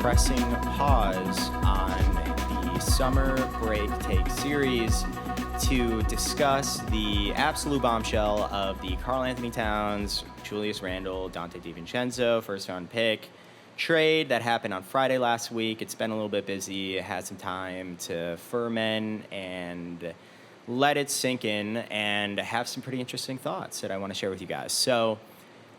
pressing pause on the summer break take series to discuss the absolute bombshell of the Karl-Anthony Towns, Julius Randle, Donte Divincenzo first-round pick trade that happened on Friday last week. It's been a little bit busy. Had some time to ferment and let it sink in and have some pretty interesting thoughts that I want to share with you guys. So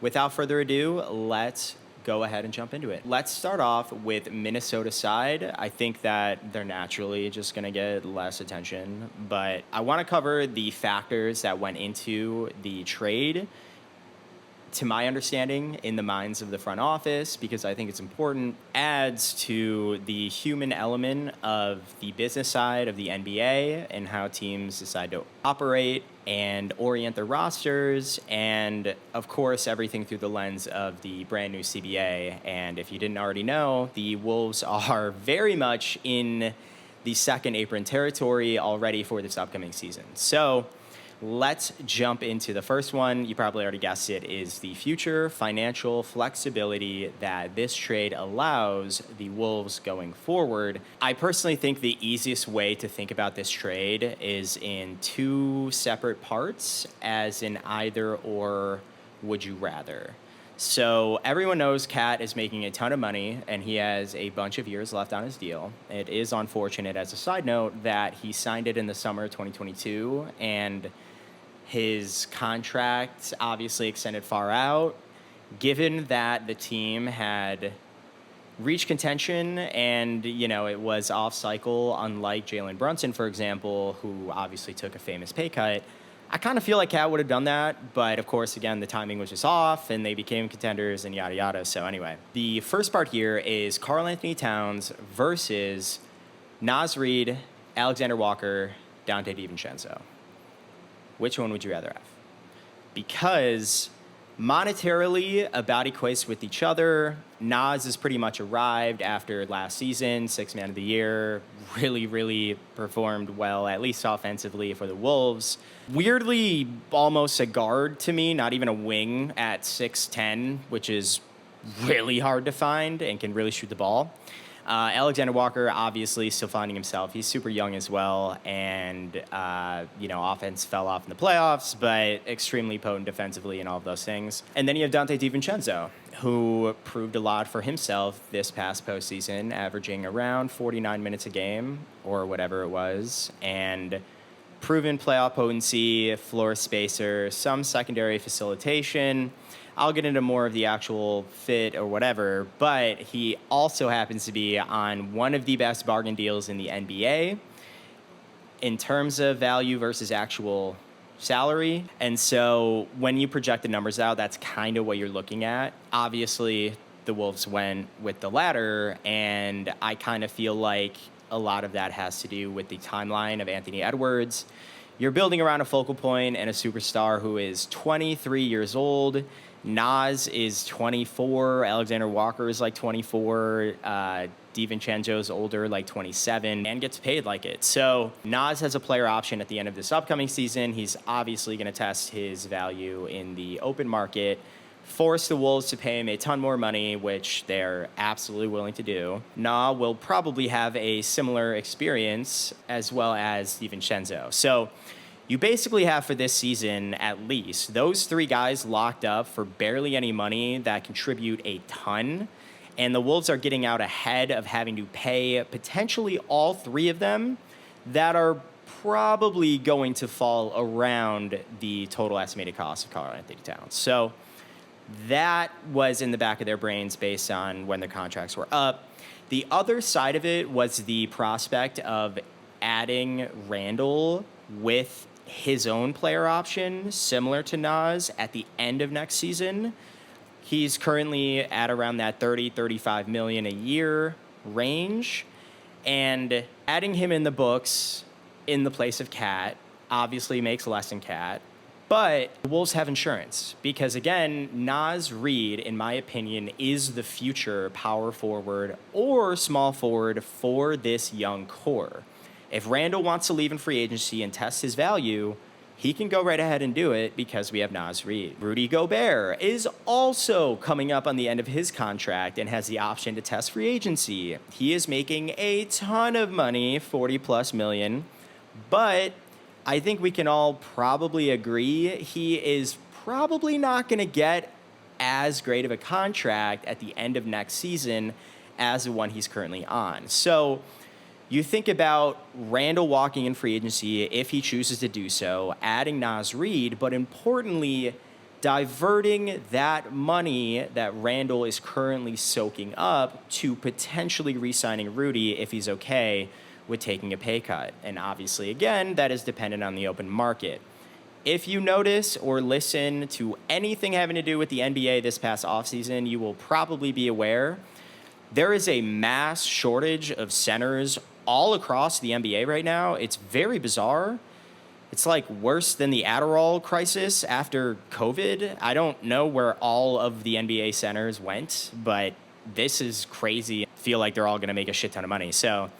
without further ado, let's go ahead and jump into it. Let's start off with Minnesota side. I think that they're naturally just going to get less attention, but I want to cover the factors that went into the trade, to my understanding, in the minds of the front office, because I think it's important, adds to the human element of the business side of the NBA and how teams decide to operate and orient their rosters, and of course everything through the lens of the brand new CBA. And if you didn't already know, the Wolves are very much in the second apron territory already for this upcoming season. So let's jump into the first one. You probably already guessed it, is the future financial flexibility that this trade allows the Wolves going forward. I personally think the easiest way to think about this trade is in two separate parts, as in either or would you rather. So everyone knows Cat is making a ton of money and he has a bunch of years left on his deal. It is unfortunate, as a side note, that he signed it in the summer of 2022 and his contract obviously extended far out. Given that the team had reached contention and, it was off cycle, unlike Jalen Brunson, for example, who obviously took a famous pay cut, I kind of feel like Cat would have done that, but of course, again, the timing was just off and they became contenders and yada yada. So anyway, the first part here is Karl-Anthony Towns versus Naz Reid, Alexander Walker, Donte DiVincenzo. Which one would you rather have? Because monetarily, about equates with each other. Naz has pretty much arrived after last season, Sixth Man of the Year, really performed well, at least offensively, for the Wolves. Weirdly, almost a guard to me, not even a wing, at 6'10", which is really hard to find and can really shoot the ball. Alexander Walker, obviously, still finding himself. He's super young as well, and, offense fell off in the playoffs, but extremely potent defensively and all of those things. And then you have Donte DiVincenzo, who proved a lot for himself this past postseason, averaging around 49 minutes a game, or whatever it was, and proven playoff potency, floor spacer, some secondary facilitation. I'll get into more of the actual fit or whatever, but he also happens to be on one of the best bargain deals in the NBA in terms of value versus actual salary. And so when you project the numbers out, that's kind of what you're looking at. Obviously, the Wolves went with the latter, and I kind of feel like a lot of that has to do with the timeline of Anthony Edwards. You're building around a focal point and a superstar who is 23 years old. Naz is 24. Alexander Walker is like 24. DiVincenzo's older, like 27, and gets paid like it. So Naz has a player option at the end of this upcoming season. He's obviously going to test his value in the open market, force the Wolves to pay him a ton more money, which they're absolutely willing to do. Na will probably have a similar experience, as well as DiVincenzo. So you basically have, for this season at least, those three guys locked up for barely any money that contribute a ton. And the Wolves are getting out ahead of having to pay potentially all three of them that are probably going to fall around the total estimated cost of Karl-Anthony Towns. So that was in the back of their brains based on when their contracts were up. The other side of it was the prospect of adding Randle with his own player option, similar to Naz, at the end of next season. He's currently at around that 35 million a year range, and adding him in the books in the place of Cat obviously makes less than Cat. But the Wolves have insurance because, again, Naz Reid, in my opinion, is the future power forward or small forward for this young core. If Randle wants to leave in free agency and test his value, he can go right ahead and do it because we have Naz Reid. Rudy Gobert is also coming up on the end of his contract and has the option to test free agency. He is making a ton of money, 40 plus million, but I think we can all probably agree he is probably not going to get as great of a contract at the end of next season as the one he's currently on. So you think about Randle walking in free agency if he chooses to do so, adding Naz Reid, but importantly, diverting that money that Randle is currently soaking up to potentially re-signing Rudy if he's okay with taking a pay cut. And obviously, again, that is dependent on the open market. If you notice or listen to anything having to do with the NBA this past offseason, you will probably be aware there is a mass shortage of centers all across the NBA right now. It's very bizarre. It's like worse than the Adderall crisis after COVID. I don't know where all of the NBA centers went, but this is crazy. I feel like they're all going to make a shit ton of money. So,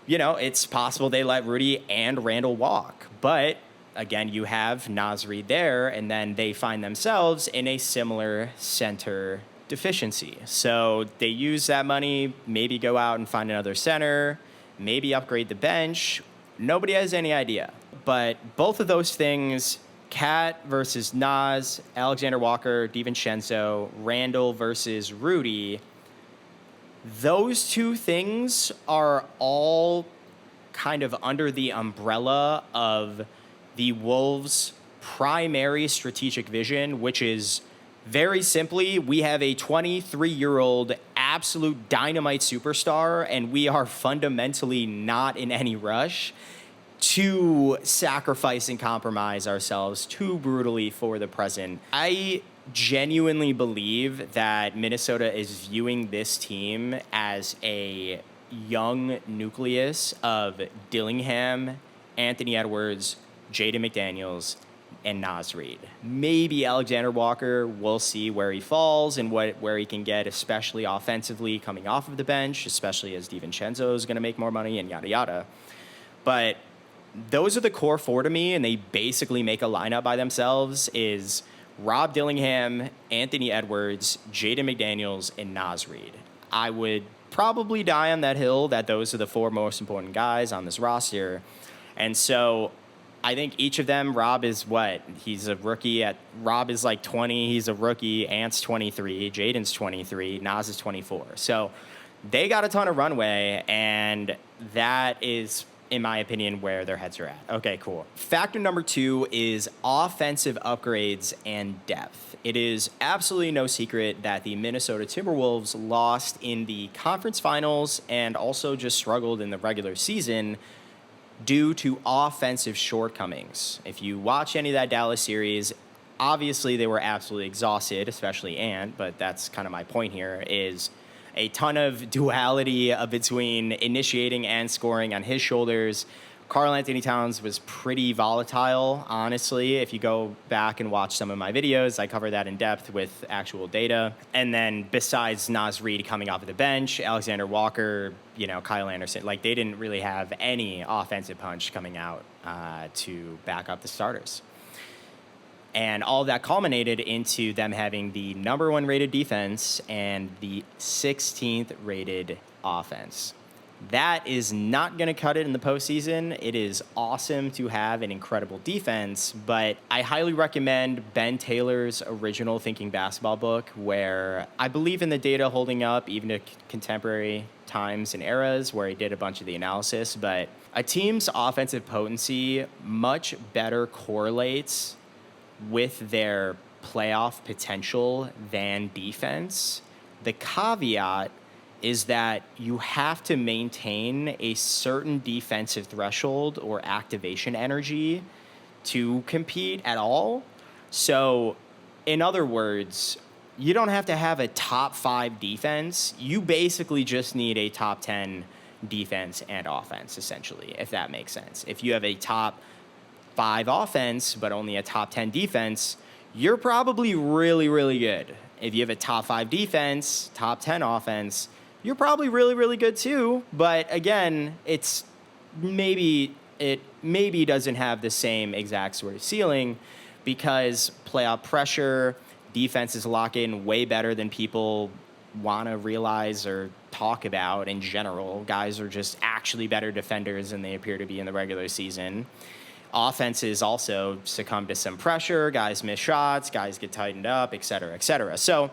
it's possible they let Rudy and Randle walk. But again, you have Naz Reid there, and then they find themselves in a similar center deficiency. So they use that money, maybe go out and find another center, maybe upgrade the bench. Nobody has any idea. But both of those things, Cat versus Naz, Alexander Walker, Divincenzo, Randle versus Rudy, those two things are all kind of under the umbrella of the Wolves' primary strategic vision, which is very simply, we have a 23-year-old absolute dynamite superstar, and we are fundamentally not in any rush to sacrifice and compromise ourselves too brutally for the present. I genuinely believe that Minnesota is viewing this team as a young nucleus of Dillingham, Anthony Edwards, Jaden McDaniels, and Naz Reid. Maybe Alexander Walker, we'll see where he falls and where he can get, especially offensively coming off of the bench, especially as Divincenzo is going to make more money and yada yada. But those are the core four to me, and they basically make a lineup by themselves is Rob Dillingham, Anthony Edwards, Jaden McDaniels, and Naz Reid. I would probably die on that hill that those are the four most important guys on this roster. And so I think each of them, Rob is what? He's a rookie Rob is like 20. He's a rookie. Ant's 23. Jaden's 23. Naz is 24. So they got a ton of runway, and that is, in my opinion, where their heads are at. Okay, cool. Factor number 2 is offensive upgrades and depth. It is absolutely no secret that the Minnesota Timberwolves lost in the conference finals and also just struggled in the regular season due to offensive shortcomings. If you watch any of that Dallas series, obviously they were absolutely exhausted, especially Ant, but that's kind of my point here, is a ton of duality between initiating and scoring on his shoulders. Karl-Anthony Towns was pretty volatile, honestly. If you go back and watch some of my videos, I cover that in depth with actual data. And then besides Naz Reid coming off of the bench, Alexander Walker, Kyle Anderson, they didn't really have any offensive punch coming out to back up the starters. And all that culminated into them having the number 1 rated defense and the 16th rated offense. That is not going to cut it in the postseason. It is awesome to have an incredible defense, but I highly recommend Ben Taylor's original Thinking Basketball book, where I believe in the data holding up even to contemporary times and eras, where he did a bunch of the analysis. But a team's offensive potency much better correlates with their playoff potential than defense. The caveat is that you have to maintain a certain defensive threshold or activation energy to compete at all. So, in other words, you don't have to have a top 5 defense. You basically just need a top 10 defense and offense, essentially, if that makes sense. If you have a top 5 offense, but only a top 10 defense, you're probably really, really good. If you have a top 5 defense, top 10 offense, you're probably really, really good too. But again, it's maybe it maybe doesn't have the same exact sort of ceiling because playoff pressure, defenses lock in way better than people want to realize or talk about in general. Guys are just actually better defenders than they appear to be in the regular season. Offenses also succumb to some pressure. Guys miss shots, guys get tightened up, et cetera, et cetera. So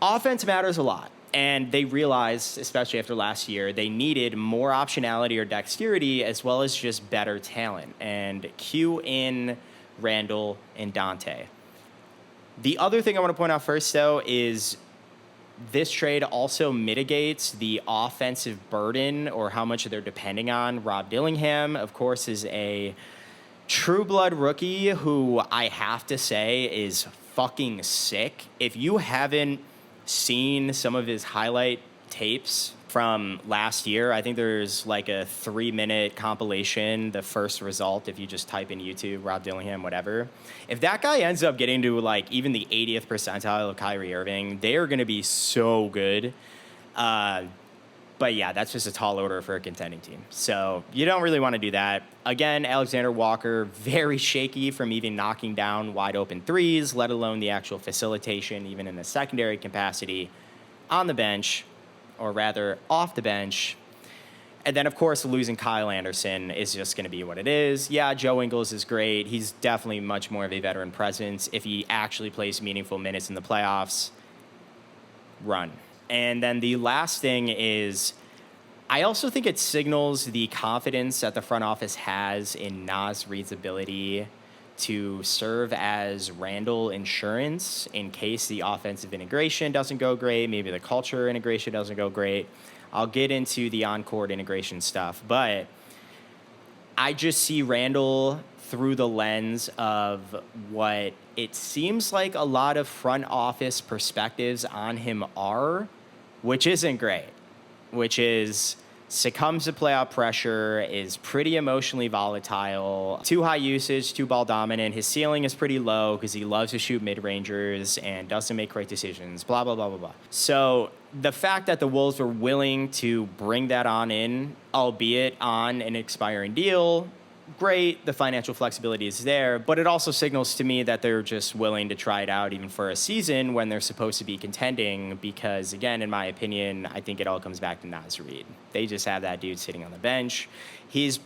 offense matters a lot. And they realized, especially after last year, they needed more optionality or dexterity as well as just better talent. And cue in Randle and Donte. The other thing I want to point out first, though, is this trade also mitigates the offensive burden or how much they're depending on. Rob Dillingham, of course, is a true blood rookie who I have to say is fucking sick. If you haven't seen some of his highlight tapes from last year, I think there's like a 3-minute compilation, the first result, if you just type in YouTube, Rob Dillingham, whatever. If that guy ends up getting to like even the 80th percentile of Kyrie Irving, they are going to be so good. But yeah, that's just a tall order for a contending team. So you don't really want to do that. Again, Alexander Walker, very shaky from even knocking down wide open threes, let alone the actual facilitation, even in a secondary capacity on the bench, or rather off the bench. And then, of course, losing Kyle Anderson is just going to be what it is. Yeah, Joe Ingles is great. He's definitely much more of a veteran presence. If he actually plays meaningful minutes in the playoffs, run. And then the last thing is, I also think it signals the confidence that the front office has in Naz Reid's ability to serve as Randle insurance in case the offensive integration doesn't go great, maybe the culture integration doesn't go great. I'll get into the on-court integration stuff, but I just see Randle through the lens of what it seems like a lot of front office perspectives on him are, which isn't great, which is succumbs to playoff pressure, is pretty emotionally volatile, too high usage, too ball dominant. His ceiling is pretty low because he loves to shoot mid-rangers and doesn't make great decisions, blah, blah, blah, blah, blah. So the fact that the Wolves were willing to bring that on in, albeit on an expiring deal, great, the financial flexibility is there, but it also signals to me that they're just willing to try it out even for a season when they're supposed to be contending because, again, in my opinion, I think it all comes back to Naz Reid. They just have that dude sitting on the bench. He's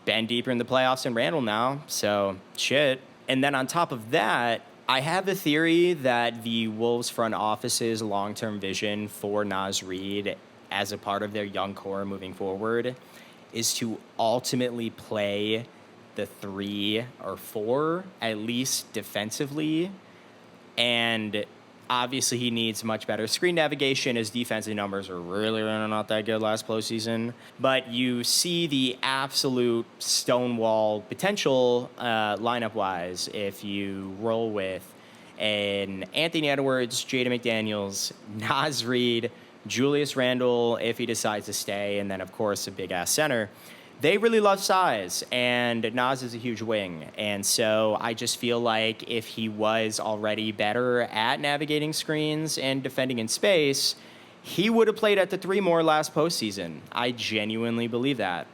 been deeper in the playoffs than Randle now, so shit. And then on top of that, I have a theory that the Wolves front office's long-term vision for Naz Reid as a part of their young core moving forward is to ultimately play the 3 or 4, at least defensively. And obviously he needs much better screen navigation. His defensive numbers are really not that good last postseason. But you see the absolute stonewall potential lineup-wise if you roll with an Anthony Edwards, Jaden McDaniels, Naz Reid, Julius Randle, if he decides to stay, and then, of course, a big-ass center. They really love size, and Naz is a huge wing. And so I just feel like if he was already better at navigating screens and defending in space, he would have played at the 3 more last postseason. I genuinely believe that.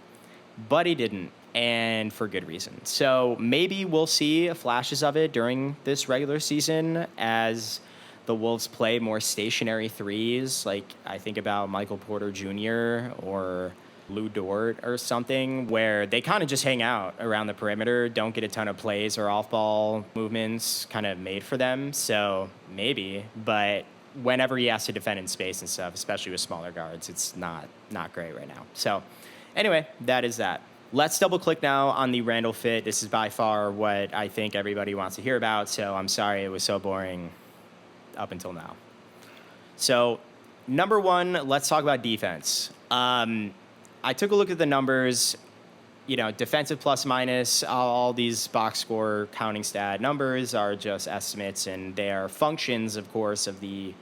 But he didn't, and for good reason. So maybe we'll see flashes of it during this regular season as the Wolves play more stationary threes. Like, I think about Michael Porter Jr. or Lou Dort or something, where they kind of just hang out around the perimeter, don't get a ton of plays or off-ball movements kind of made for them. So maybe, but whenever he has to defend in space and stuff, especially with smaller guards, it's not great right now. So anyway, that is that. Let's double click now on the Randle fit. This is by far what I think everybody wants to hear about, so I'm sorry it was so boring up until now. So, number 1, let's talk about defense. I took a look at the numbers, defensive plus minus, all these box score counting stat numbers are just estimates, and they are functions, of course, of the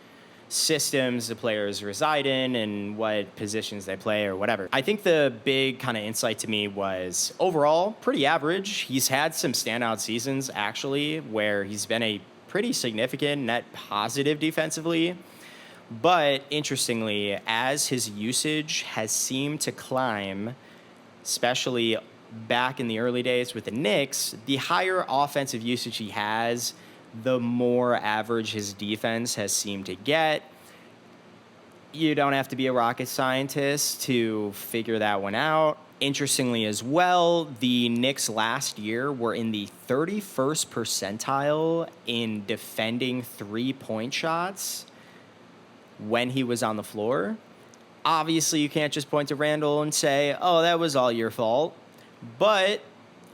systems the players reside in and what positions they play or whatever. I think the big kind of insight to me was overall pretty average. He's had some standout seasons, actually, where he's been a pretty significant net positive defensively. But interestingly, as his usage has seemed to climb, especially back in the early days with the Knicks, the higher offensive usage he has, the more average his defense has seemed to get. You don't have to be a rocket scientist to figure that one out. Interestingly as well, the Knicks last year were in the 31st percentile in defending three-point shots when he was on the floor. Obviously, you can't just point to Randle and say, oh, that was all your fault. But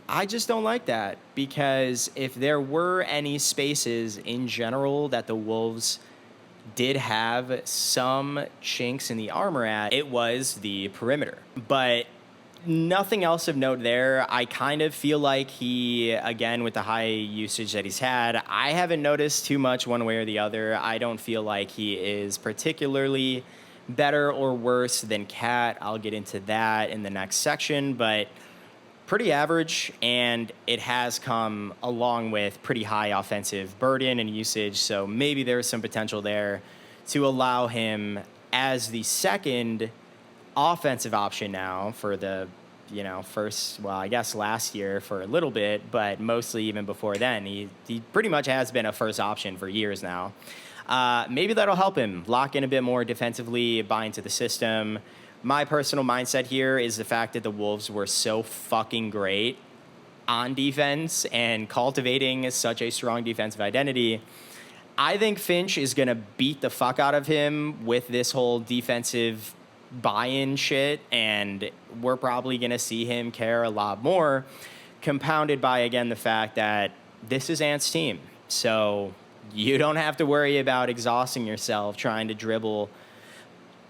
I just don't like that, because if there were any spaces in general that the Wolves did have some chinks in the armor at, it was the perimeter. But nothing else of note there. I kind of feel like he, again, with the high usage that he's had, I haven't noticed too much one way or the other. I don't feel like he is particularly better or worse than Cat. I'll get into that in the next section, but pretty average, and it has come along with pretty high offensive burden and usage, so maybe there's some potential there to allow him as the second offensive option now for the, first, well, I guess last year for a little bit, but mostly even before then. He pretty much has been a first option for years now. Maybe that'll help him lock in a bit more defensively, buy into the system. My personal mindset here is the fact that the Wolves were so fucking great on defense and cultivating such a strong defensive identity. I think Finch is going to beat the fuck out of him with this whole defensive buy-in shit, and we're probably going to see him care a lot more, compounded by, again, the fact that this is Ant's team. So you don't have to worry about exhausting yourself trying to dribble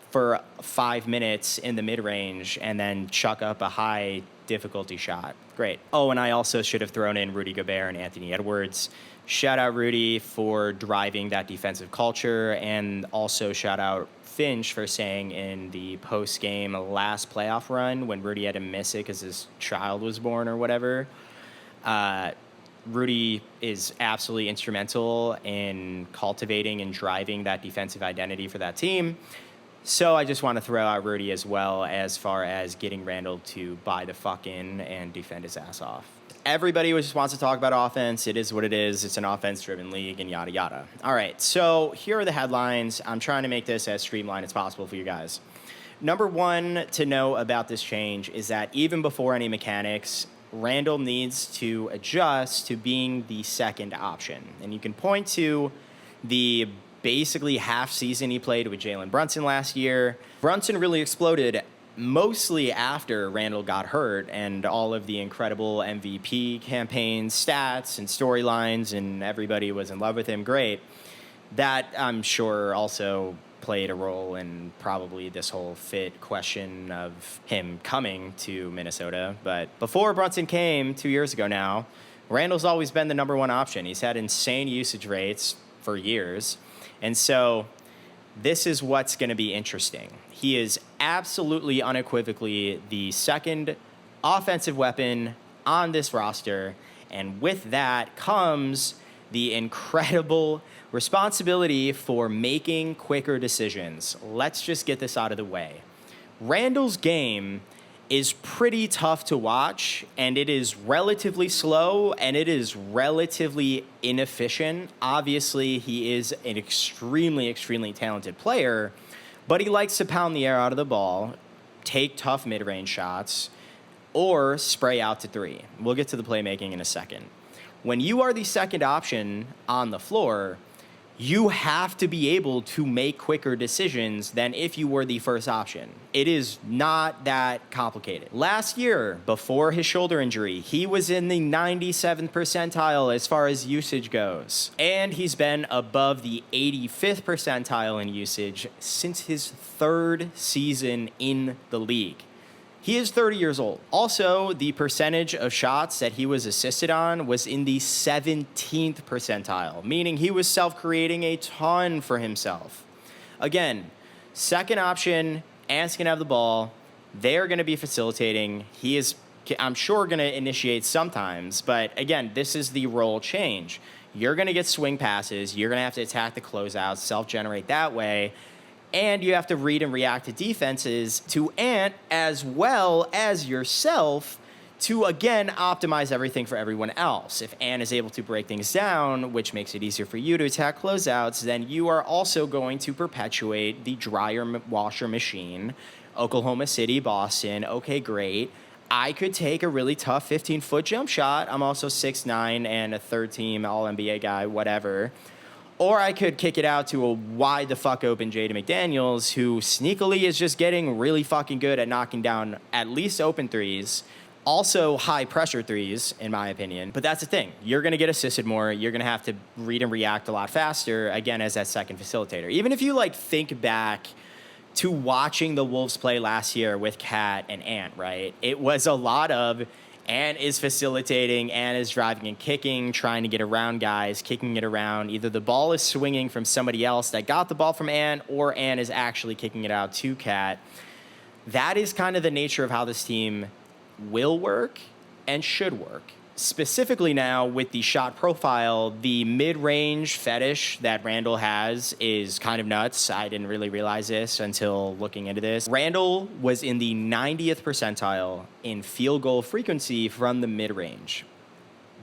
for 5 minutes in the mid-range and then chuck up a high difficulty shot. Great. Oh, and I also should have thrown in Rudy Gobert and Anthony Edwards. Shout out Rudy for driving that defensive culture, and also shout out Finch for saying in the post-game last playoff run when Rudy had to miss it because his child was born or whatever, Rudy is absolutely instrumental in cultivating and driving that defensive identity for that team. So I just want to throw out Rudy as well, as far as getting Randle to buy the fuck in and defend his ass off. Everybody just wants to talk about offense. It is what it is. It's an offense-driven league and yada, yada. All right, so here are the headlines. I'm trying to make this as streamlined as possible for you guys. Number one to know about this change is that even before any mechanics, Randle needs to adjust to being the second option. And you can point to the basically half season he played with Jalen Brunson last year. Brunson really exploded mostly after Randle got hurt, and all of the incredible MVP campaigns, stats, and storylines, and everybody was in love with him. Great. That, I'm sure, also played a role in probably this whole fit question of him coming to Minnesota. But before Brunson came 2 years ago now, Randle's always been the number one option. He's had insane usage rates for years. And so this is what's going to be interesting. He is absolutely unequivocally the second offensive weapon on this roster. And with that comes the incredible responsibility for making quicker decisions. Let's just get this out of the way. Randle's game is pretty tough to watch, and it is relatively slow, and it is relatively inefficient. Obviously, he is an extremely, extremely talented player, but he likes to pound the air out of the ball, take tough mid-range shots, or spray out to three. We'll get to the playmaking in a second. When you are the second option on the floor, you have to be able to make quicker decisions than if you were the first option. It is not that complicated. Last year, before his shoulder injury, he was in the 97th percentile as far as usage goes. And he's been above the 85th percentile in usage since his third season in the league. He is 30 years old. Also, the percentage of shots that he was assisted on was in the 17th percentile, meaning he was self-creating a ton for himself. Again, second option, Ant's going to have the ball. They're going to be facilitating. He is, I'm sure, going to initiate sometimes, but again, this is the role change. You're going to get swing passes. You're going to have to attack the closeouts, self-generate that way. And you have to read and react to defenses to Ant as well as yourself to, again, optimize everything for everyone else. If Ann is able to break things down, which makes it easier for you to attack closeouts, then you are also going to perpetuate the dryer washer machine. Oklahoma City, Boston, okay, great. I could take a really tough 15-foot jump shot. I'm also 6'9" and a third-team All-NBA guy, whatever. Or I could kick it out to a wide the fuck open Jaden McDaniels, who sneakily is just getting really fucking good at knocking down at least open threes. Also high pressure threes, in my opinion. But that's the thing. You're going to get assisted more. You're going to have to read and react a lot faster, again, as that second facilitator. Even if you, like, think back to watching the Wolves play last year with Kat and Ant, right? It was a lot of Ant is facilitating, Ant is driving and kicking, trying to get around guys, kicking it around. Either the ball is swinging from somebody else that got the ball from Ant, or Ant is actually kicking it out to Kat. That is kind of the nature of how this team will work and should work. Specifically now with the shot profile, the mid-range fetish that Randle has is kind of nuts. I didn't really realize this until looking into this. Randle was in the 90th percentile in field goal frequency from the mid-range.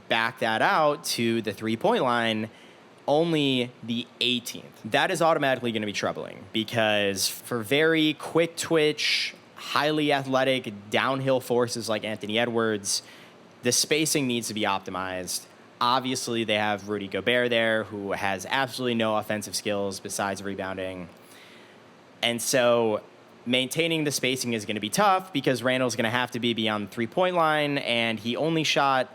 Back that out to the three-point line, only the 18th. That is automatically going to be troubling because for very quick twitch, highly athletic, downhill forces like Anthony Edwards, the spacing needs to be optimized. Obviously, they have Rudy Gobert there, who has absolutely no offensive skills besides rebounding. And so maintaining the spacing is going to be tough because Randle's going to have to be beyond the three-point line, and he only shot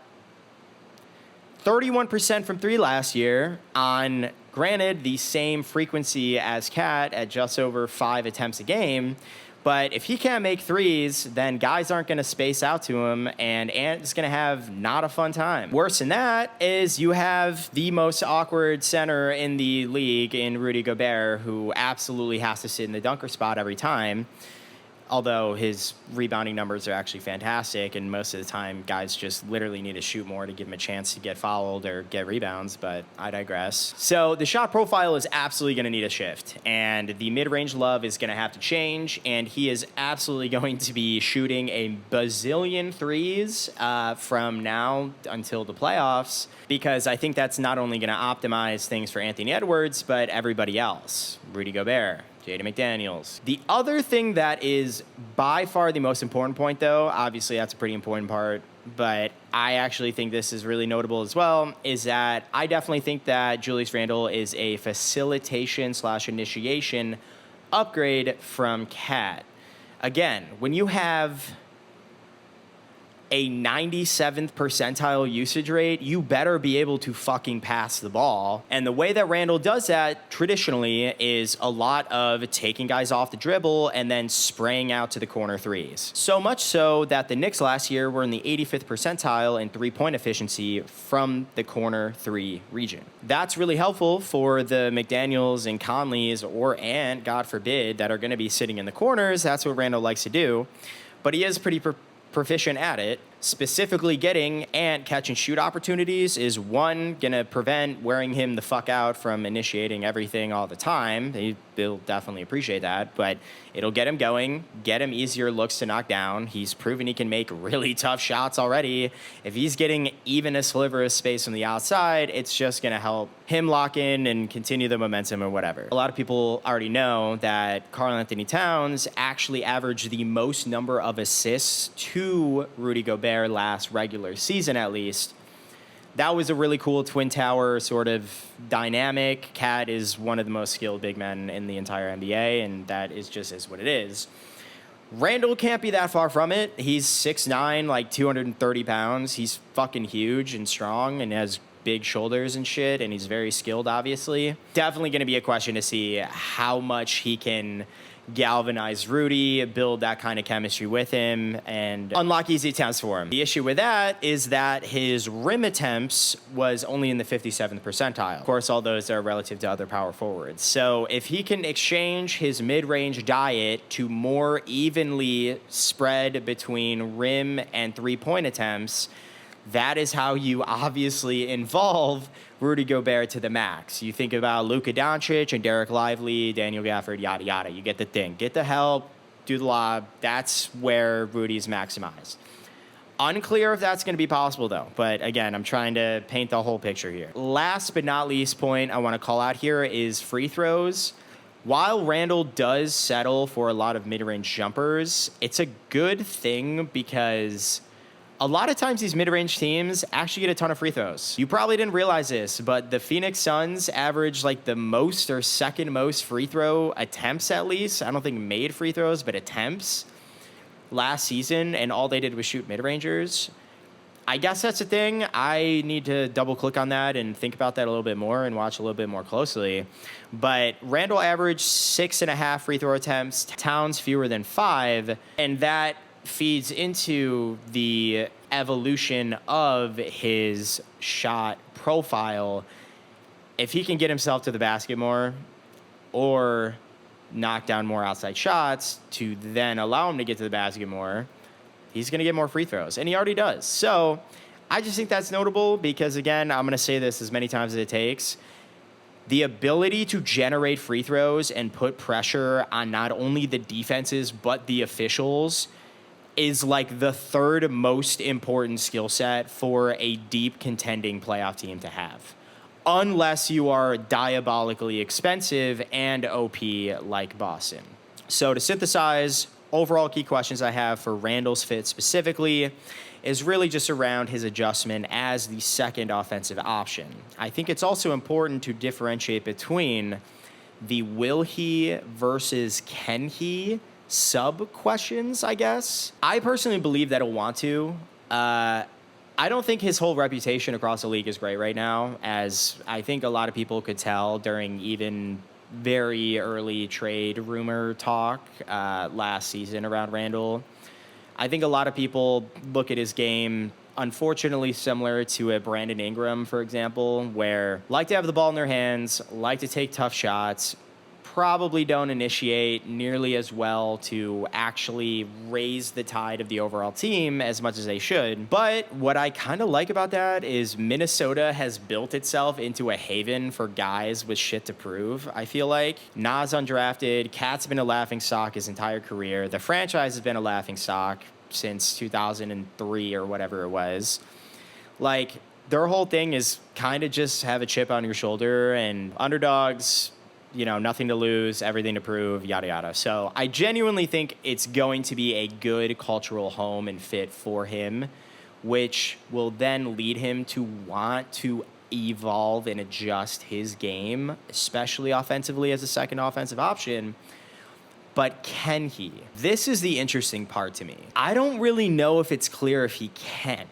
31% from three last year on, granted, the same frequency as Kat at just over 5 attempts a game. But if he can't make threes, then guys aren't going to space out to him, and Ant's going to have not a fun time. Worse than that is you have the most awkward center in the league in Rudy Gobert, who absolutely has to sit in the dunker spot every time, although his rebounding numbers are actually fantastic, and most of the time guys just literally need to shoot more to give him a chance to get fouled or get rebounds, but I digress. So the shot profile is absolutely going to need a shift, and the mid-range love is going to have to change, and he is absolutely going to be shooting a bazillion threes from now until the playoffs, because I think that's not only going to optimize things for Anthony Edwards, but everybody else. Rudy Gobert, Jaden McDaniels. The other thing that is by far the most important point, though, obviously that's a pretty important part, but I actually think this is really notable as well, is that I definitely think that Julius Randle is a facilitation/initiation upgrade from Kat. Again, when you have a 97th percentile usage rate, you better be able to fucking pass the ball. And the way that Randle does that traditionally is a lot of taking guys off the dribble and then spraying out to the corner threes. So much so that the Knicks last year were in the 85th percentile in three-point efficiency from the corner three region. That's really helpful for the McDaniels and Conleys or Ant, God forbid, that are going to be sitting in the corners. That's what Randle likes to do. But he is pretty proficient at it. Specifically getting Ant catch and shoot opportunities is, one, gonna prevent wearing him the fuck out from initiating everything all the time. They'll definitely appreciate that, but it'll get him going, get him easier looks to knock down. He's proven he can make really tough shots already. If he's getting even a sliver of space from the outside, it's just gonna help him lock in and continue the momentum or whatever. A lot of people already know that Karl-Anthony Towns actually averaged the most number of assists to Rudy Gobert last regular season, at least. That was a really cool twin tower sort of dynamic. Kat is one of the most skilled big men in the entire NBA, and that is what it is. Randle can't be that far from it. He's 6'9", like 230 pounds. He's fucking huge and strong and has big shoulders and shit, and he's very skilled, obviously. Definitely going to be a question to see how much he can galvanize Rudy, build that kind of chemistry with him, and unlock easy attempts for him. The issue with that is that his rim attempts was only in the 57th percentile. Of course, all those are relative to other power forwards. So if he can exchange his mid-range diet to more evenly spread between rim and three-point attempts, that is how you obviously involve Rudy Gobert to the max. You think about Luka Doncic and Derek Lively, Daniel Gafford, yada, yada. You get the thing. Get the help, do the lob. That's where Rudy's maximized. Unclear if that's going to be possible, though. But again, I'm trying to paint the whole picture here. Last but not least point I want to call out here is free throws. While Randle does settle for a lot of mid-range jumpers, it's a good thing because a lot of times these mid-range teams actually get a ton of free throws. You probably didn't realize this, but the Phoenix Suns average like the most or second most free throw attempts, at least. I don't think made free throws, but attempts last season, and all they did was shoot mid-rangers. I guess that's a thing. I need to double click on that and think about that a little bit more and watch a little bit more closely. But Randle averaged 6.5 free throw attempts, Towns fewer than 5, and that feeds into the evolution of his shot profile. If he can get himself to the basket more or knock down more outside shots to then allow him to get to the basket more, he's going to get more free throws, and he already does. So I just think that's notable because, again, I'm going to say this as many times as it takes. The ability to generate free throws and put pressure on not only the defenses but the officials is like the third most important skill set for a deep contending playoff team to have, unless you are diabolically expensive and OP like Boston. So to synthesize, overall key questions I have for Randle's fit specifically is really just around his adjustment as the second offensive option. I think it's also important to differentiate between the will he versus can he sub questions, I guess. I personally believe that he'll want to. I don't think his whole reputation across the league is great right now, as I think a lot of people could tell during even very early trade rumor talk last season around Randle. I think a lot of people look at his game, unfortunately similar to a Brandon Ingram, for example, where like to have the ball in their hands, like to take tough shots, probably don't initiate nearly as well to actually raise the tide of the overall team as much as they should. But what I kind of like about that is Minnesota has built itself into a haven for guys with shit to prove, I feel like. Nas undrafted, Cat's been a laughingstock his entire career. The franchise has been a laughingstock since 2003 or whatever it was. Like, their whole thing is kind of just have a chip on your shoulder and underdogs, you know, nothing to lose, everything to prove, yada, yada. So I genuinely think it's going to be a good cultural home and fit for him, which will then lead him to want to evolve and adjust his game, especially offensively as a second offensive option. But can he? This is the interesting part to me. I don't really know if it's clear if he can.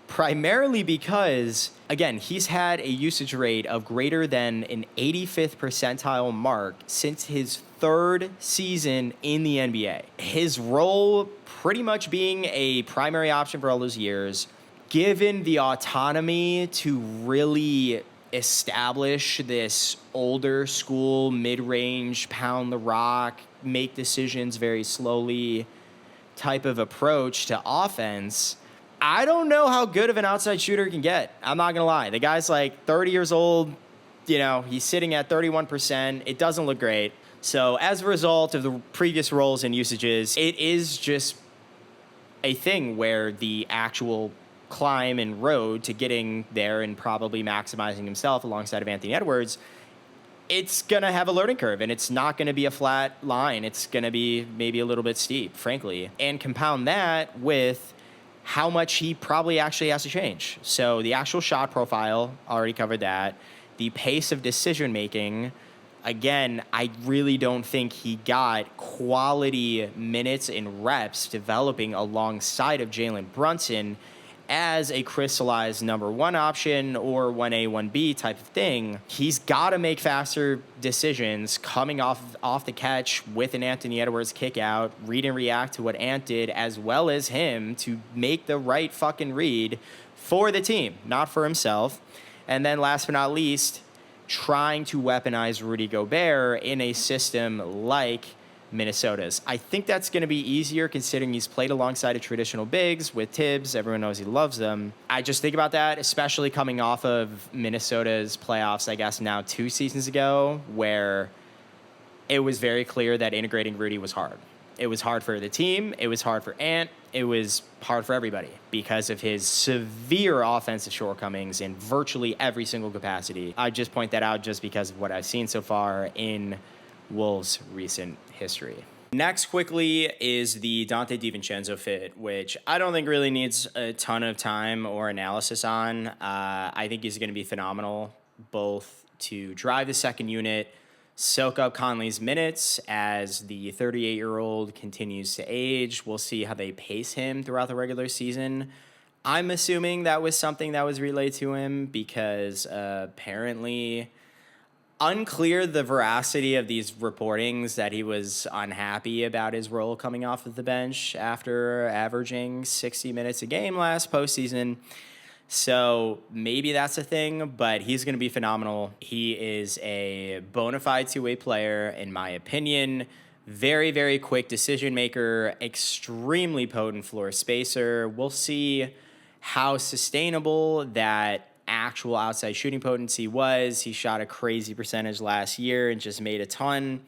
Primarily because, again, he's had a usage rate of greater than an 85th percentile mark since his third season in the NBA. His role pretty much being a primary option for all those years, given the autonomy to really establish this older school, mid-range, pound the rock, make decisions very slowly type of approach to offense. I don't know how good of an outside shooter he can get. I'm not going to lie. The guy's like 30 years old. You know, he's sitting at 31%. It doesn't look great. So as a result of the previous roles and usages, it is just a thing where the actual climb and road to getting there and probably maximizing himself alongside of Anthony Edwards, it's going to have a learning curve, and it's not going to be a flat line. It's going to be maybe a little bit steep, frankly. And compound that with how much he probably actually has to change. So the actual shot profile, already covered that. The pace of decision-making, again, I really don't think he got quality minutes and reps developing alongside of Jalen Brunson as a crystallized number one option or 1A, 1B type of thing. He's got to make faster decisions coming off the catch with an Anthony Edwards kick out, read and react to what Ant did, as well as him to make the right fucking read for the team, not for himself. And then last but not least, trying to weaponize Rudy Gobert in a system like Minnesota's. I think that's going to be easier considering he's played alongside of traditional bigs with Tibbs. Everyone knows he loves them. I just think about that, especially coming off of Minnesota's playoffs, I guess now 2 seasons ago, where it was very clear that integrating Rudy was hard. It was hard for the team. It was hard for Ant. it was hard for everybody because of his severe offensive shortcomings in virtually every single capacity. I just point that out just because of what I've seen so far in Wolves' recent history. Next, quickly, is the Donte Divincenzo fit, which I don't think really needs a ton of time or analysis on. I think he's going to be phenomenal, both to drive the second unit, soak up Conley's minutes as the 38-year-old continues to age. We'll see how they pace him throughout the regular season. I'm assuming that was something that was relayed to him because apparently unclear the veracity of these reportings that he was unhappy about his role coming off of the bench after averaging 60 minutes a game last postseason. So maybe that's a thing, but he's going to be phenomenal. He is a bona fide two-way player, in my opinion. Very, very quick decision maker, extremely potent floor spacer. We'll see how sustainable that actual outside shooting potency was. He shot a crazy percentage last year and just made a ton.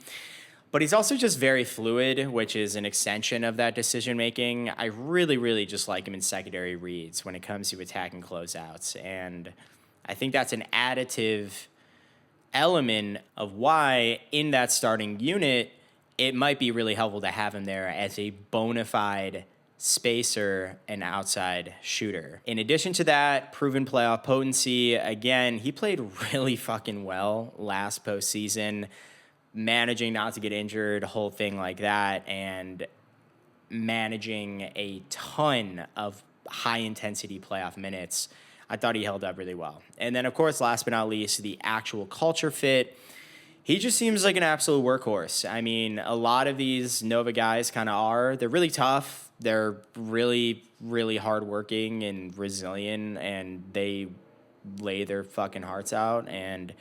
But he's also just very fluid, which is an extension of that decision making. I really, really just like him in secondary reads when it comes to attacking closeouts. And I think that's an additive element of why in that starting unit, it might be really helpful to have him there as a bona fide spacer and outside shooter. In addition to that, proven playoff potency. Again, he played really fucking well last postseason, managing not to get injured, a whole thing like that, and managing a ton of high-intensity playoff minutes. I thought he held up really well. And then, of course, last but not least, the actual culture fit. He just seems like an absolute workhorse. I mean, a lot of these Nova guys kind of are. They're really tough. They're really, really hardworking and resilient, and they lay their fucking hearts out. And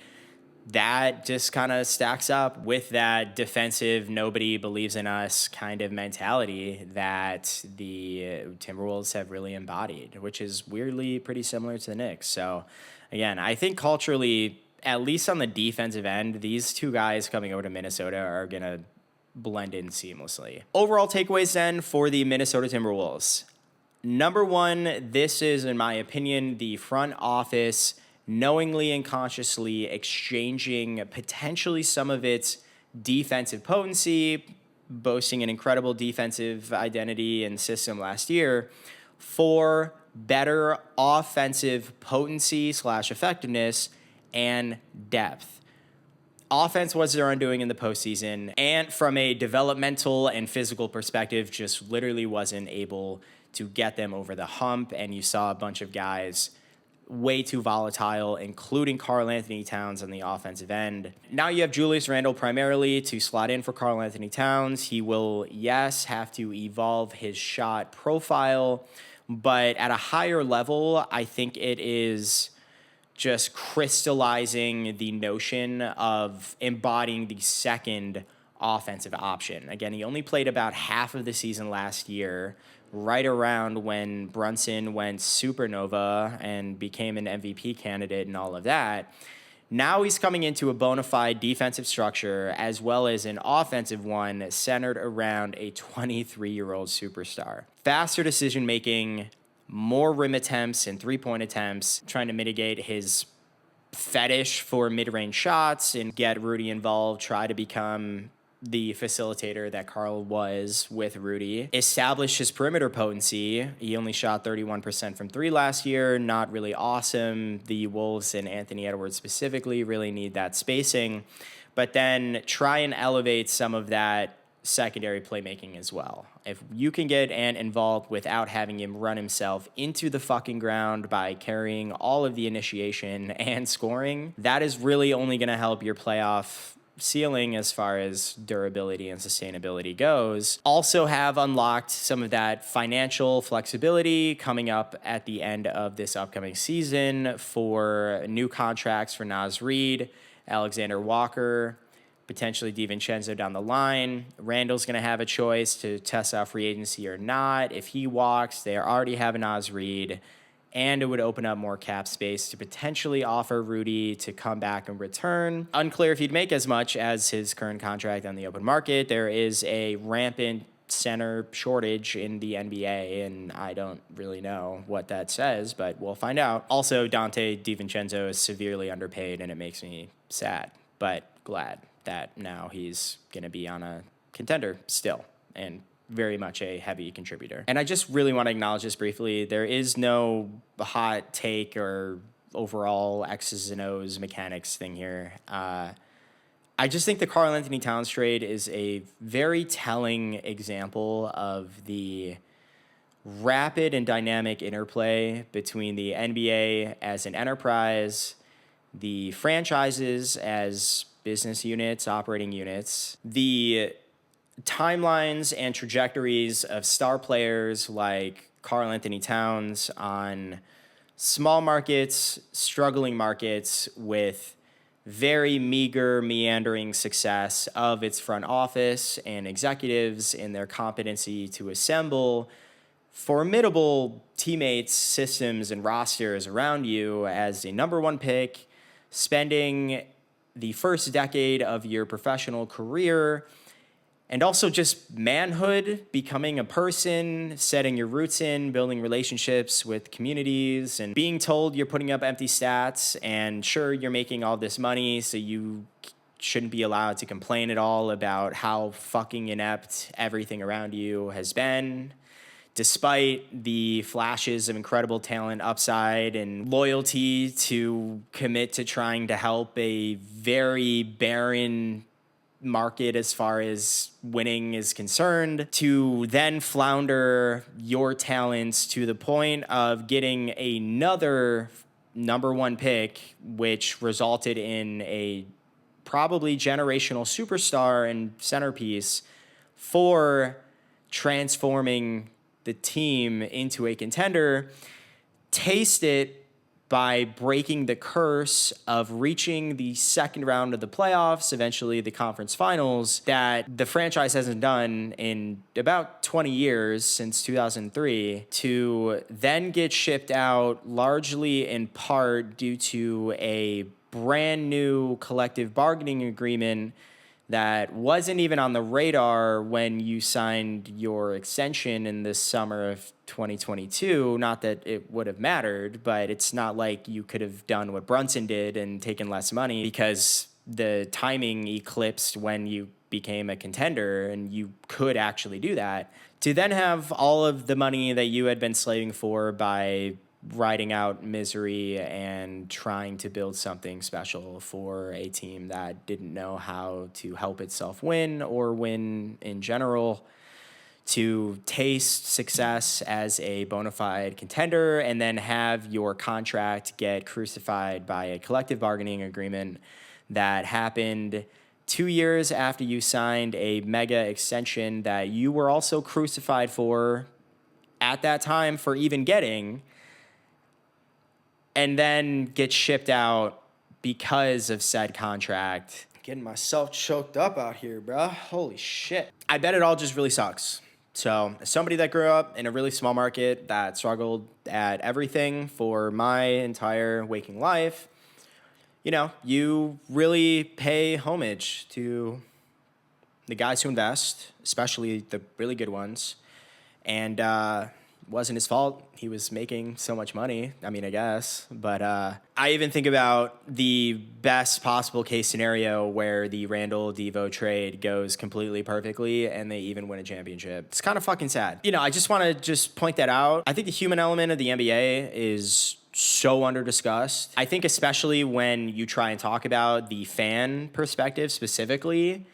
that just kind of stacks up with that defensive, nobody believes in us kind of mentality that the Timberwolves have really embodied, which is weirdly pretty similar to the Knicks. So, again, I think culturally, at least on the defensive end, these two guys coming over to Minnesota are going to blend in seamlessly. Overall takeaways then for the Minnesota Timberwolves. Number one, this is, in my opinion, the front office knowingly and consciously exchanging potentially some of its defensive potency, boasting an incredible defensive identity and system last year, for better offensive potency / effectiveness and depth. Offense was their undoing in the postseason, and from a developmental and physical perspective, just literally wasn't able to get them over the hump, and you saw a bunch of guys way too volatile, including Karl-Anthony Towns on the offensive end. Now you have Julius Randle primarily to slot in for Karl-Anthony Towns. He will, yes, have to evolve his shot profile, but at a higher level, I think it is just crystallizing the notion of embodying the second offensive option. Again, he only played about half of the season last year, right around when Brunson went supernova and became an MVP candidate and all of that. Now he's coming into a bona fide defensive structure as well as an offensive one centered around a 23-year-old superstar. Faster decision-making, more rim attempts and three-point attempts, trying to mitigate his fetish for mid-range shots and get Rudy involved, try to become the facilitator that Karl was with Rudy. Establish his perimeter potency. He only shot 31% from three last year. Not really awesome. The Wolves and Anthony Edwards specifically really need that spacing. But then try and elevate some of that secondary playmaking as well. If you can get Ant involved without having him run himself into the fucking ground by carrying all of the initiation and scoring, that is really only going to help your playoff ceiling as far as durability and sustainability goes. Also have unlocked some of that financial flexibility coming up at the end of this upcoming season for new contracts for Naz Reid, Alexander Walker, potentially Divincenzo down the line. Randall's going to have a choice to test out free agency or not. If he walks, they already have a Naz Reid, and it would open up more cap space to potentially offer Rudy to come back and return. Unclear if he'd make as much as his current contract on the open market. There is a rampant center shortage in the NBA, and I don't really know what that says, but we'll find out. Also, Donte Divincenzo is severely underpaid, and it makes me sad, but glad that now he's going to be on a contender still, and very much a heavy contributor. And I just really want to acknowledge this briefly. There is no hot take or overall X's and O's mechanics thing here. I just think the Karl-Anthony Towns trade is a very telling example of the rapid and dynamic interplay between the NBA as an enterprise, the franchises as business units, operating units, the timelines and trajectories of star players like Karl-Anthony Towns on small markets, struggling markets with very meager, meandering success of its front office and executives in their competency to assemble formidable teammates, systems, and rosters around you as a number one pick, spending the first decade of your professional career, and also just manhood, becoming a person, setting your roots in, building relationships with communities, and being told you're putting up empty stats, and sure, you're making all this money, so you shouldn't be allowed to complain at all about how fucking inept everything around you has been, despite the flashes of incredible talent, upside, and loyalty to commit to trying to help a very barren market as far as winning is concerned, to then flounder your talents to the point of getting another number one pick, which resulted in a probably generational superstar and centerpiece for transforming the team into a contender. Taste it by breaking the curse of reaching the second round of the playoffs, eventually the conference finals, that the franchise hasn't done in about 20 years, since 2003, to then get shipped out largely in part due to a brand new collective bargaining agreement that wasn't even on the radar when you signed your extension in the summer of 2022. Not that it would have mattered, but it's not like you could have done what Brunson did and taken less money, because the timing eclipsed when you became a contender and you could actually do that. To then have all of the money that you had been slaving for by riding out misery and trying to build something special for a team that didn't know how to help itself win or win in general, to taste success as a bona fide contender and then have your contract get crucified by a collective bargaining agreement that happened 2 years after you signed a mega extension that you were also crucified for at that time for even getting, and then get shipped out because of said contract. Getting myself choked up out here, bro. Holy shit. I bet it all just really sucks. So, as somebody that grew up in a really small market that struggled at everything for my entire waking life, you know, you really pay homage to the guys who invest, especially the really good ones. And wasn't his fault. He was making so much money. I mean, I guess. But I even think about the best possible case scenario where the Randle-Devo trade goes completely perfectly and they even win a championship. It's kind of fucking sad. You know, I just want to just point that out. I think the human element of the NBA is so under-discussed. I think especially when you try and talk about the fan perspective specifically,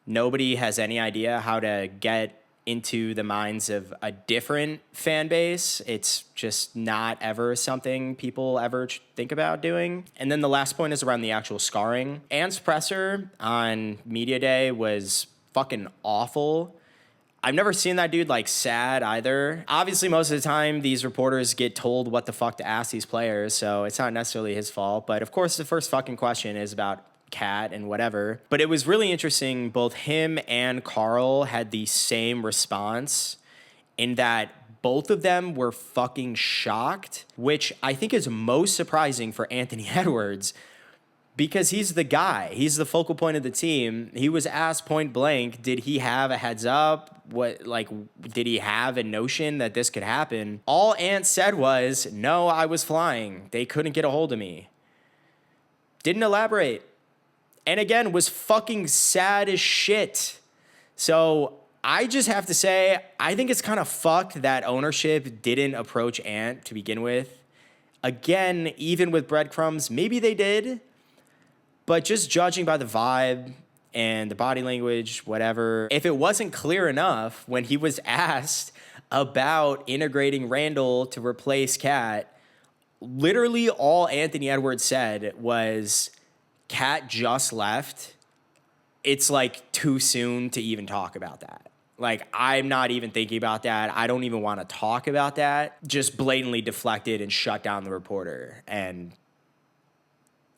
nobody has any idea how to get into the minds of a different fan base. It's just not ever something people ever think about doing. And then the last point is around the actual scarring. Ant's presser on Media Day was fucking awful. I've never seen that dude like sad either. Obviously, most of the time, these reporters get told what the fuck to ask these players, so it's not necessarily his fault. But of course, the first fucking question is about Cat and whatever. But it was really interesting. Both him and Karl had the same response in that both of them were fucking shocked, which I think is most surprising for Anthony Edwards, because he's the guy. He's the focal point of the team. He was asked point blank, did he have a heads up? Did he have a notion that this could happen? All Ant said was, no, I was flying. They couldn't get a hold of me. Didn't elaborate. And again, was fucking sad as shit. So I just have to say, I think it's kind of fucked that ownership didn't approach Ant to begin with. Again, even with breadcrumbs, maybe they did. But just judging by the vibe and the body language, whatever, if it wasn't clear enough when he was asked about integrating Randle to replace Cat, literally all Anthony Edwards said was, Cat just left. It's like too soon to even talk about that. Like, I'm not even thinking about that. I don't even want to talk about that. Just blatantly deflected and shut down the reporter. And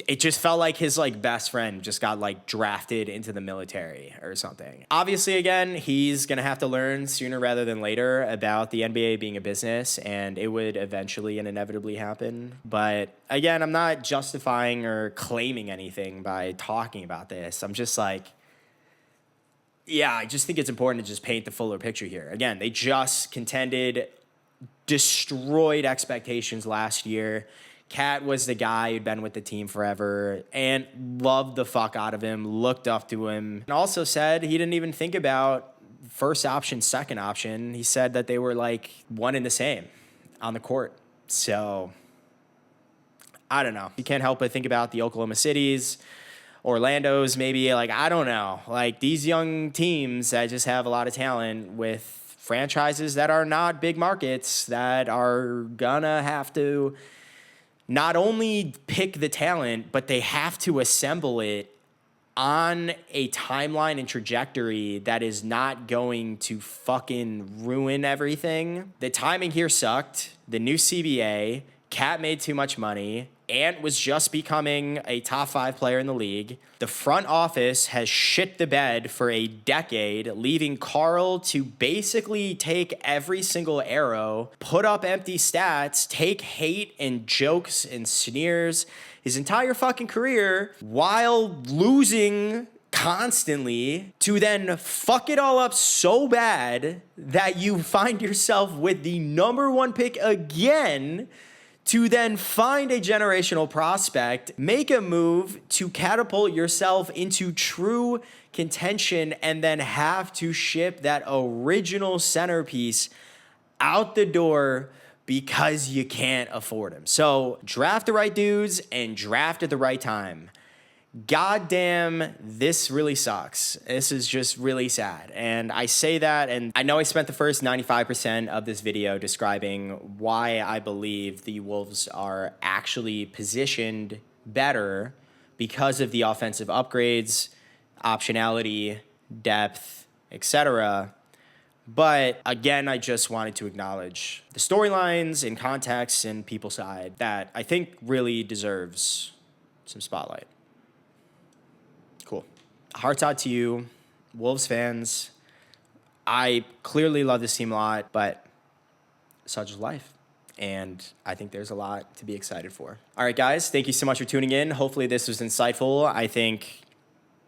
it just felt like his like best friend just got like drafted into the military or something. Obviously, again, he's going to have to learn sooner rather than later about the NBA being a business, and it would eventually and inevitably happen. But again, I'm not justifying or claiming anything by talking about this. I'm just like, yeah, I just think it's important to just paint the fuller picture here. Again, they just contended, destroyed expectations last year. Cat was the guy who'd been with the team forever and loved the fuck out of him, looked up to him, and also said he didn't even think about first option, second option. He said that they were like one and the same on the court. So I don't know. You can't help but think about the Oklahoma Cities, Orlando's maybe. Like, I don't know. Like, these young teams that just have a lot of talent with franchises that are not big markets that are gonna have to not only pick the talent, but they have to assemble it on a timeline and trajectory that is not going to fucking ruin everything. The timing here sucked. The new CBA, Cat made too much money. Ant was just becoming a top 5 player in the league. The front office has shit the bed for a decade, leaving Karl to basically take every single arrow, put up empty stats, take hate and jokes and sneers his entire fucking career while losing constantly, to then fuck it all up so bad that you find yourself with the number 1 pick again, to then find a generational prospect, make a move to catapult yourself into true contention, and then have to ship that original centerpiece out the door because you can't afford him. So draft the right dudes and draft at the right time. Goddamn, this really sucks. This is just really sad. And I say that, and I know I spent the first 95% of this video describing why I believe the Wolves are actually positioned better because of the offensive upgrades, optionality, depth, etc. But again, I just wanted to acknowledge the storylines and context and people side that I think really deserves some spotlight. Cool. Hearts out to you, Wolves fans. I clearly love this team a lot, but such is life. And I think there's a lot to be excited for. All right, guys, thank you so much for tuning in. Hopefully this was insightful. I think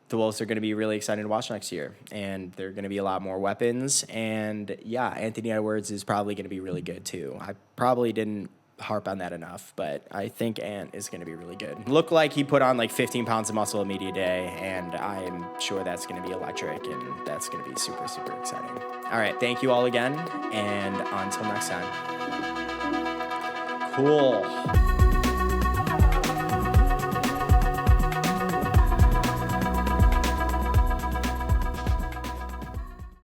the Wolves are going to be really exciting to watch next year. And there are going to be a lot more weapons. And yeah, Anthony Edwards is probably going to be really good too. I probably didn't harp on that enough, but I think Ant is going to be really good. Looked like he put on like 15 pounds of muscle at media day, and I'm sure that's going to be electric, and that's going to be super, super exciting. All right, thank you all again, and until next time. Cool.